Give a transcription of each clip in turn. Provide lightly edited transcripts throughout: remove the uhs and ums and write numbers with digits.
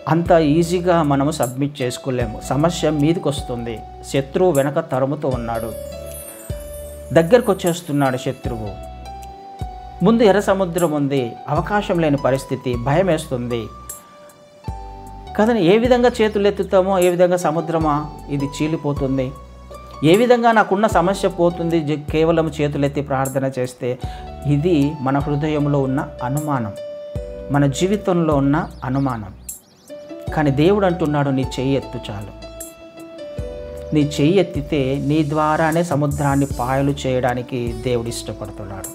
అంత ఈజీగా మనము సబ్మిట్ చేసుకోలేము. సమస్య మీదకి వస్తుంది, శత్రువు వెనక తరుముతూ ఉన్నాడు, దగ్గరకు వచ్చేస్తున్నాడు శత్రువు. ముందు ఎర్ర సముద్రం ఉంది, అవకాశం లేని పరిస్థితి, భయం వేస్తుంది కదని ఏ విధంగా చేతులు ఎత్తుతామో, ఏ విధంగా సముద్రమా ఇది చీలిపోతుంది, ఏ విధంగా నాకున్న సమస్య పోతుంది కేవలం చేతులెత్తి ప్రార్థన చేస్తే. ఇది మన హృదయంలో ఉన్న అనుమానం, మన జీవితంలో ఉన్న అనుమానం. కానీ దేవుడు అంటున్నాడు, నీ చెయ్యి ఎత్తు చాలు. నీ చెయ్యి ఎత్తితే నీ ద్వారానే సముద్రాన్ని పాయలు చేయడానికి దేవుడు ఇష్టపడుతున్నాడు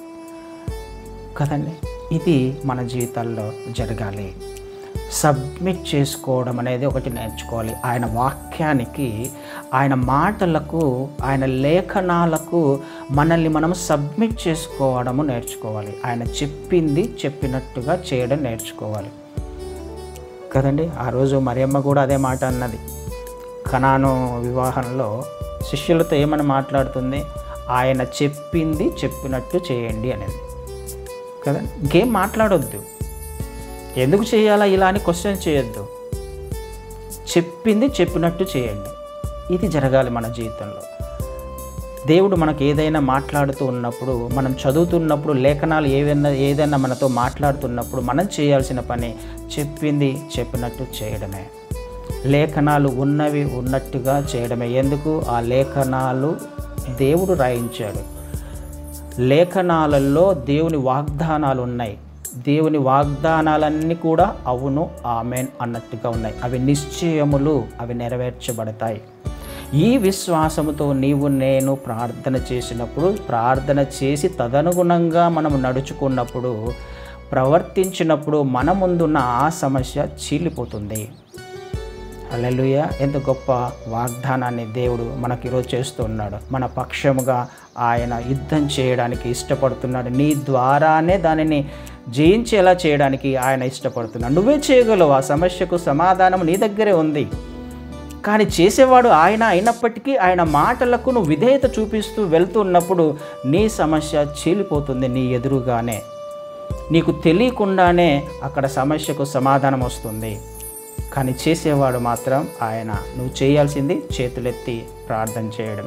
కదండి. ఇది మన జీవితాల్లో జరగాలి. సబ్మిట్ చేసుకోవడం అనేది ఒకటి నేర్చుకోవాలి. ఆయన వాక్యానికి, ఆయన మాటలకు, ఆయన లేఖనాలకు మనల్ని మనం సబ్మిట్ చేసుకోవడము నేర్చుకోవాలి. ఆయన చెప్పింది చెప్పినట్టుగా చేయడం నేర్చుకోవాలి కదండి. ఆ రోజు మరియమ్మ కూడా అదే మాట అన్నది. కనాను వివాహంలో శిష్యులతో ఏమని మాట్లాడుతుంది? ఆయన చెప్పింది చెప్పినట్టు చేయండి అనేది కదా. ఇంకేం మాట్లాడొద్దు, ఎందుకు చేయాలా ఇలా అని క్వశ్చన్ చేయొద్దు. చెప్పింది చెప్పినట్టు చేయండి. ఇది జరగాలి మన జీవితంలో. దేవుడు మనకు ఏదైనా మాట్లాడుతూ ఉన్నప్పుడు, మనం చదువుతున్నప్పుడు, లేఖనాలు ఏదైనా మనతో మాట్లాడుతున్నప్పుడు మనం చేయాల్సిన పని చెప్పింది చెప్పినట్టు చేయడమే. లేఖనాలు ఉన్నవి ఉన్నట్టుగా చేయడమే. ఎందుకు? ఆ లేఖనాలు దేవుడు రాయించాడు. లేఖనాలలో దేవుని వాగ్దానాలు ఉన్నాయి. దేవుని వాగ్దానాలన్నీ కూడా అవును ఆమెన్ అన్నట్టుగా ఉన్నాయి. అవి నిశ్చయములు, అవి నెరవేర్చబడతాయి. ఈ విశ్వాసముతో నీవు నేను ప్రార్థన చేసినప్పుడు, ప్రార్థన చేసి తదనుగుణంగా మనం నడుచుకున్నప్పుడు, ప్రవర్తించినప్పుడు మన ముందున్న ఆ సమస్య చీలిపోతుంది. హల్లెలూయా! ఎంత గొప్ప వాగ్దానాన్ని దేవుడు మనకి ఈరోజు చేస్తూ ఉన్నాడు. మన పక్షముగా ఆయన యుద్ధం చేయడానికి ఇష్టపడుతున్నాడు. నీ ద్వారానే దానిని జయించేలా చేయడానికి ఆయన ఇష్టపడుతున్నాడు. నువ్వే చేయగలవు. ఆ సమస్యకు సమాధానం నీ దగ్గరే ఉంది. కానీ చేసేవాడు ఆయన అయినప్పటికీ ఆయన మాటలకు నువ్వు విధేయత చూపిస్తూ వెళ్తున్నప్పుడు నీ సమస్య చీలిపోతుంది నీ ఎదురుగానే. నీకు తెలియకుండానే అక్కడ సమస్యకు సమాధానం వస్తుంది. కానీ చేసేవాడు మాత్రం ఆయన. నువ్వు చేయాల్సింది చేతులెత్తి ప్రార్థన చేయడం.